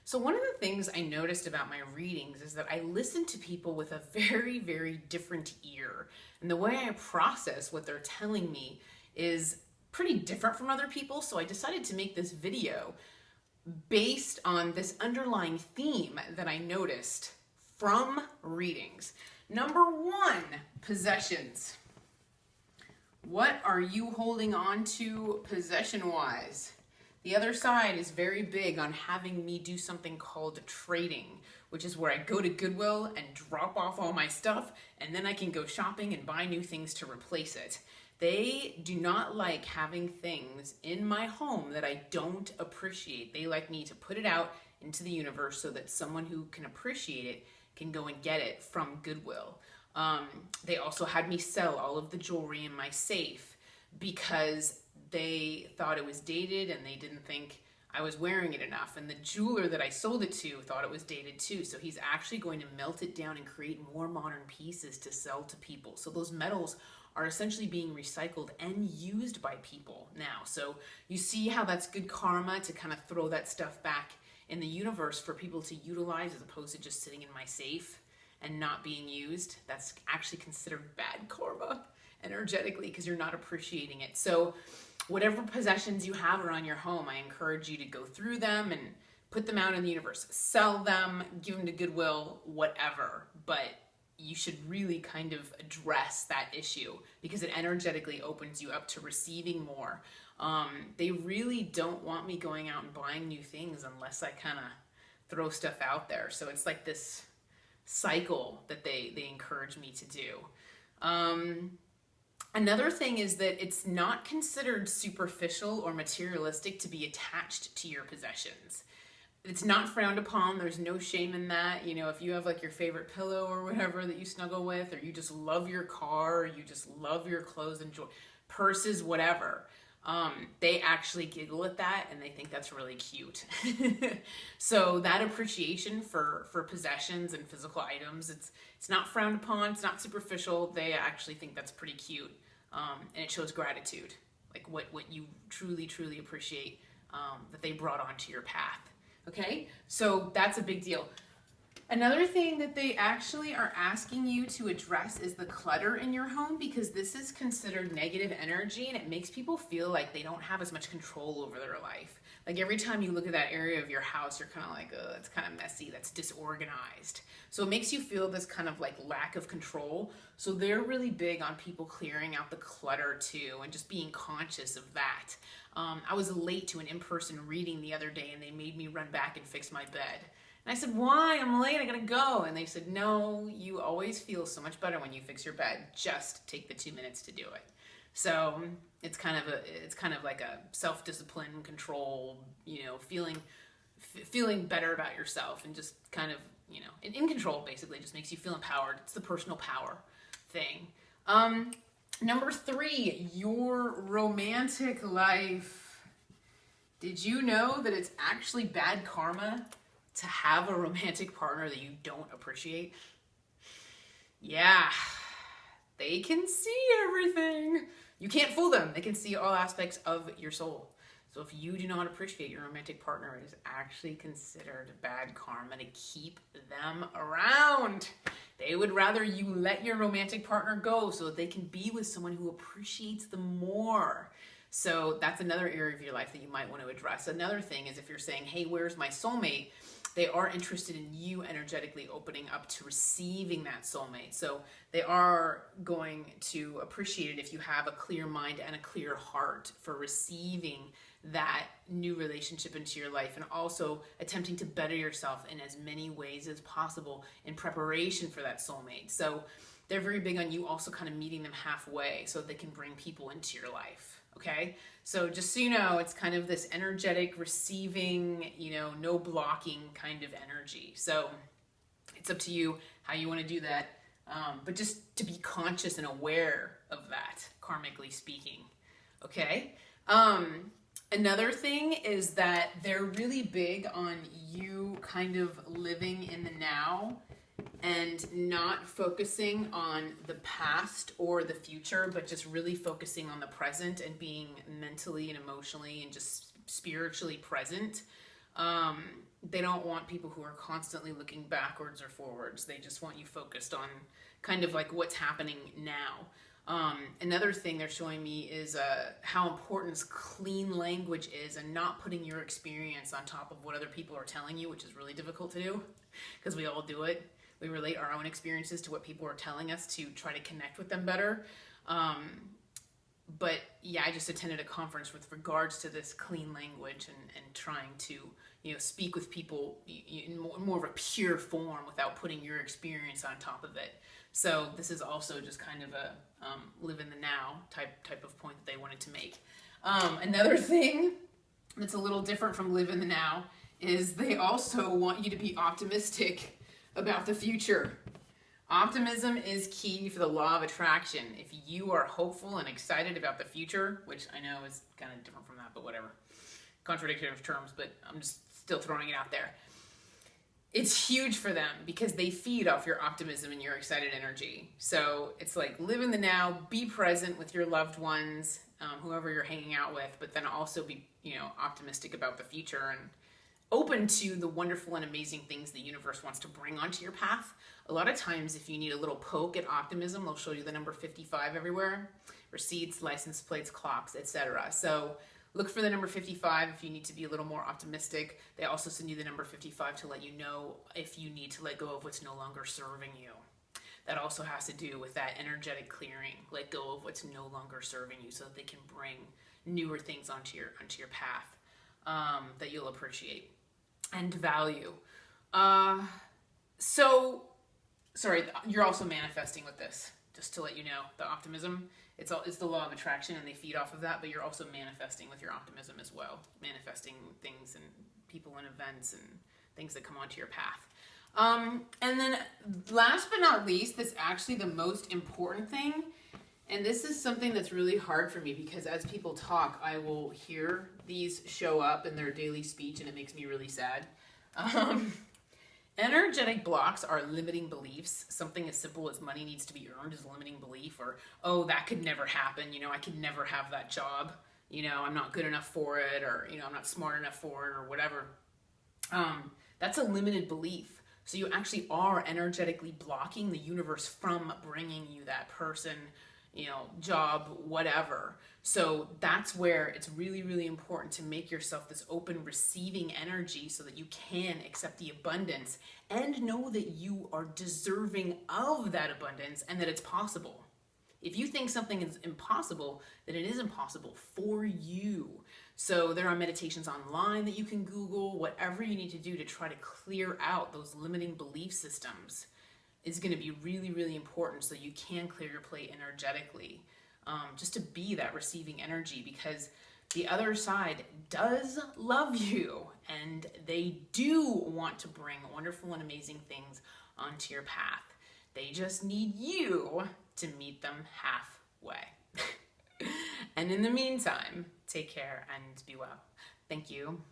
So one of the things I noticed about my readings is that I listen to people with a very, very different ear. And the way I process what they're telling me is pretty different from other people. So I decided to make this video based on this underlying theme that I noticed from readings. Number one, possessions. What are you holding on to possession-wise? The other side is very big on having me do something called trading, which is where I go to Goodwill and drop off all my stuff, and then I can go shopping and buy new things to replace it. They do not like having things in my home that I don't appreciate. They like me to put it out into the universe so that someone who can appreciate it can go and get it from Goodwill. They also had me sell all of the jewelry in my safe because they thought it was dated and they didn't think I was wearing it enough. And the jeweler that I sold it to thought it was dated too. So he's actually going to melt it down and create more modern pieces to sell to people. So those metals are essentially being recycled and used by people now. So you see how that's good karma to kind of throw that stuff back in the universe for people to utilize as opposed to just sitting in my safe and not being used. That's actually considered bad karma energetically because you're not appreciating it. So whatever possessions you have around your home, I encourage you to go through them and put them out in the universe. Sell them, give them to Goodwill, whatever. But you should really kind of address that issue because it energetically opens you up to receiving more. They really don't want me going out and buying new things unless I kind of throw stuff out there. So it's like this cycle that they encourage me to do. Another thing is that it's not considered superficial or materialistic to be attached to your possessions. It's not frowned upon. There's no shame in that. You know, if you have like your favorite pillow or whatever that you snuggle with, or you just love your car, or you just love your clothes and purses, whatever. They actually giggle at that and they think that's really cute. So that appreciation for possessions and physical items, it's not frowned upon, it's not superficial. They actually think that's pretty cute. And it shows gratitude, like what you truly, truly appreciate that they brought onto your path. Okay, so that's a big deal. Another thing that they actually are asking you to address is the clutter in your home, because this is considered negative energy and it makes people feel like they don't have as much control over their life. Like every time you look at that area of your house, you're kind of like, oh, it's kind of messy, that's disorganized. So it makes you feel this kind of like lack of control. So they're really big on people clearing out the clutter too and just being conscious of that. I was late to an in-person reading the other day and they made me run back and fix my bed. And I said, why? I'm late, I gotta go. And they said, no, you always feel so much better when you fix your bed. Just take the 2 minutes to do it. So it's kind of like a self-discipline, control, you know, feeling better about yourself and just kind of, you know, in control basically. Just makes you feel empowered. It's the personal power thing. Number 3, your romantic life. Did you know that it's actually bad karma to have a romantic partner that you don't appreciate? Yeah, they can see everything. You can't fool them. They can see all aspects of your soul. So if you do not appreciate your romantic partner, it is actually considered bad karma to keep them around. They would rather you let your romantic partner go so that they can be with someone who appreciates them more. So that's another area of your life that you might want to address. Another thing is if you're saying, hey, where's my soulmate? They are interested in you energetically opening up to receiving that soulmate. So they are going to appreciate it if you have a clear mind and a clear heart for receiving that new relationship into your life, and also attempting to better yourself in as many ways as possible in preparation for that soulmate. So they're very big on you also kind of meeting them halfway so they can bring people into your life. Okay, so just so you know, it's kind of this energetic receiving, you know, no blocking kind of energy. So it's up to you how you want to do that, but just to be conscious and aware of that, karmically speaking. Okay. Another thing is that they're really big on you kind of living in the now and not focusing on the past or the future, but just really focusing on the present and being mentally and emotionally and just spiritually present. They don't want people who are constantly looking backwards or forwards. They just want you focused on kind of like what's happening now. Another thing they're showing me is how important clean language is, and not putting your experience on top of what other people are telling you, which is really difficult to do because we all do it. We relate our own experiences to what people are telling us to try to connect with them better. But yeah, I just attended a conference with regards to this clean language and trying to, speak with people in more of a pure form without putting your experience on top of it. So this is also just kind of a live in the now type of point that they wanted to make. Another thing that's a little different from live in the now is they also want you to be optimistic about the future. Optimism is key for the law of attraction. If you are hopeful and excited about the future, which I know is kind of different from that, but whatever. Contradictory terms, but I'm just still throwing it out there. It's huge for them because they feed off your optimism and your excited energy. So it's like live in the now, be present with your loved ones, whoever you're hanging out with, but then also be, optimistic about the future and open to the wonderful and amazing things the universe wants to bring onto your path. A lot of times, if you need a little poke at optimism, they'll show you the number 55 everywhere, receipts, license plates, clocks, etc. So look for the number 55 if you need to be a little more optimistic. They also send you the number 55 to let you know if you need to let go of what's no longer serving you. That also has to do with that energetic clearing. Let go of what's no longer serving you so that they can bring newer things onto your path that you'll appreciate and value. Sorry, you're also manifesting with this, just to let you know. The optimism, it's the law of attraction, and they feed off of that, but you're also manifesting with your optimism as well. Manifesting things and people and events and things that come onto your path. And then last but not least, this actually the most important thing, and this is something that's really hard for me because as people talk, I will hear these show up in their daily speech and it makes me really sad. Energetic blocks are limiting beliefs. Something as simple as money needs to be earned is a limiting belief, or, oh, that could never happen. I could never have that job. I'm not good enough for it, or, I'm not smart enough for it, or whatever. That's a limited belief. So you actually are energetically blocking the universe from bringing you that person, job, whatever. So that's where it's really, really important to make yourself this open receiving energy so that you can accept the abundance and know that you are deserving of that abundance and that it's possible. If you think something is impossible, then it is impossible for you. So there are meditations online that you can Google, whatever you need to do to try to clear out those limiting belief systems is going to be really, really important so you can clear your plate energetically, just to be that receiving energy, because the other side does love you and they do want to bring wonderful and amazing things onto your path. They just need you to meet them halfway. And in the meantime, take care and be well. Thank you.